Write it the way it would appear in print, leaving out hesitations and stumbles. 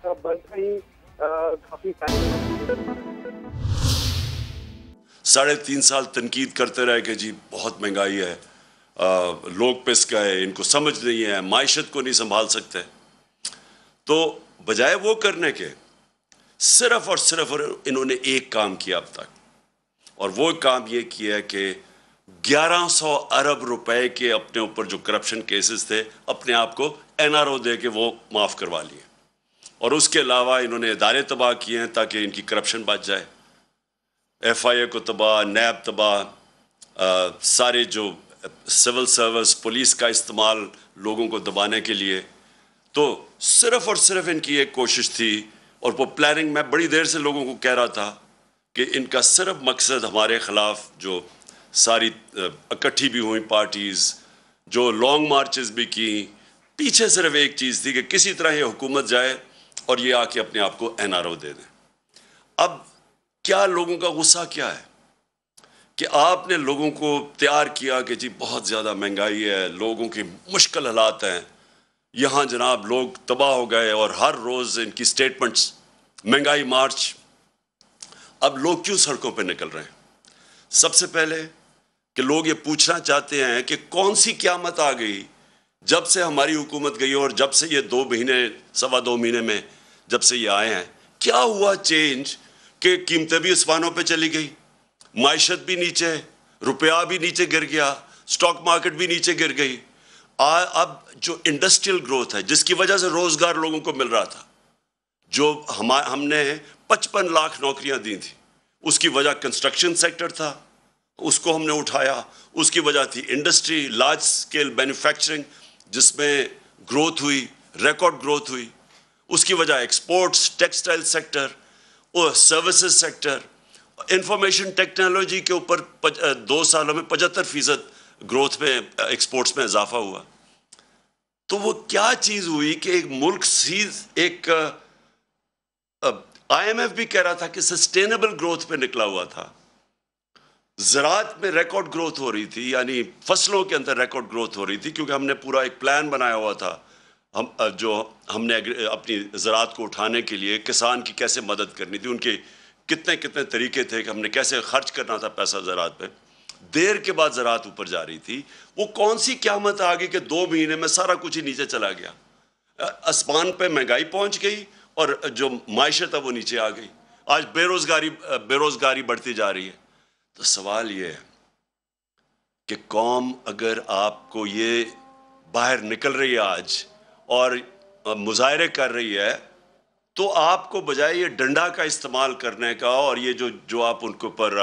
बनता ही काफी टाइम। 3.5 साल तनकीद करते रहे कि जी बहुत महंगाई है, लोग पिस गए, इनको समझ नहीं है, माइशत को नहीं संभाल सकते। तो बजाय वो करने के सिर्फ और सिर्फ इन्होंने एक काम किया अब तक, और वो काम ये किया कि 1100 अरब रुपए के अपने ऊपर जो करप्शन केसेस थे अपने आप को एनआरओ दे के वो माफ़ करवा लिए, और उसके अलावा इन्होंने इदारे तबाह किए हैं ताकि इनकी करप्शन बच जाए। एफआईए को तबाह, नैब तबाह, सारे जो सिविल सर्विस पुलिस का इस्तेमाल लोगों को दबाने के लिए। तो सिर्फ और सिर्फ इनकी एक कोशिश थी, और वो प्लानिंग मैं बड़ी देर से लोगों को कह रहा था कि इनका सिर्फ मकसद हमारे ख़िलाफ़ जो सारी इकट्ठी भी हुई पार्टीज़, जो लॉन्ग मार्चेस भी की, पीछे सिर्फ एक चीज़ थी कि किसी तरह ये हुकूमत जाए और ये आके अपने आप को एनआरओ दे दें। अब क्या लोगों का गुस्सा क्या है कि आपने लोगों को तैयार किया कि जी बहुत ज़्यादा महंगाई है, लोगों की मुश्किल हालात हैं, यहाँ जनाब लोग तबाह हो गए, और हर रोज़ इनकी स्टेटमेंट्स, महंगाई मार्च। अब लोग क्यों सड़कों पे निकल रहे हैं? सबसे पहले कि लोग ये पूछना चाहते हैं कि कौन सी क़यामत आ गई जब से हमारी हुकूमत गई, और जब से ये 2 महीने, 2.25 महीने में जब से ये आए हैं, क्या हुआ चेंज कि कीमतें भी आसमानों पे चली गई, माइशत भी नीचे, रुपया भी नीचे गिर गया, स्टॉक मार्केट भी नीचे गिर गई। अब जो इंडस्ट्रियल ग्रोथ है जिसकी वजह से रोज़गार लोगों को मिल रहा था, जो हमने 55 लाख नौकरियां दी थी, उसकी वजह कंस्ट्रक्शन सेक्टर था, उसको हमने उठाया। उसकी वजह थी इंडस्ट्री, लार्ज स्केल मैन्युफैक्चरिंग, जिसमें ग्रोथ हुई, रिकॉर्ड ग्रोथ हुई। उसकी वजह एक्सपोर्ट्स, टेक्सटाइल सेक्टर और सर्विसेज सेक्टर, इंफॉर्मेशन टेक्नोलॉजी के ऊपर 2 सालों में 75% ग्रोथ में, एक्सपोर्ट्स में इजाफा हुआ। तो वो क्या चीज़ हुई कि एक मुल्क एक IMF भी कह रहा था कि सस्टेनेबल ग्रोथ पे निकला हुआ था, ज़राअत में रिकॉर्ड ग्रोथ हो रही थी, यानी फसलों के अंदर रिकॉर्ड ग्रोथ हो रही थी, क्योंकि हमने पूरा एक प्लान बनाया हुआ था। हमने अपनी ज़राअत को उठाने के लिए किसान की कैसे मदद करनी थी, उनके कितने कितने तरीके थे कि हमने कैसे खर्च करना था पैसा ज़राअत पे। देर के बाद ज़राअत ऊपर जा रही थी। वो कौन सी क़यामत आ गई कि 2 महीने में सारा कुछ ही नीचे चला गया, आसमान पे महंगाई पहुंच गई और जो माइशत है वो नीचे आ गई। आज बेरोज़गारी बढ़ती जा रही है। तो सवाल ये है कि कौम अगर आपको ये बाहर निकल रही है आज और मुजाहरे कर रही है, तो आपको बजाय ये डंडा का इस्तेमाल करने का, और ये जो आप उनके ऊपर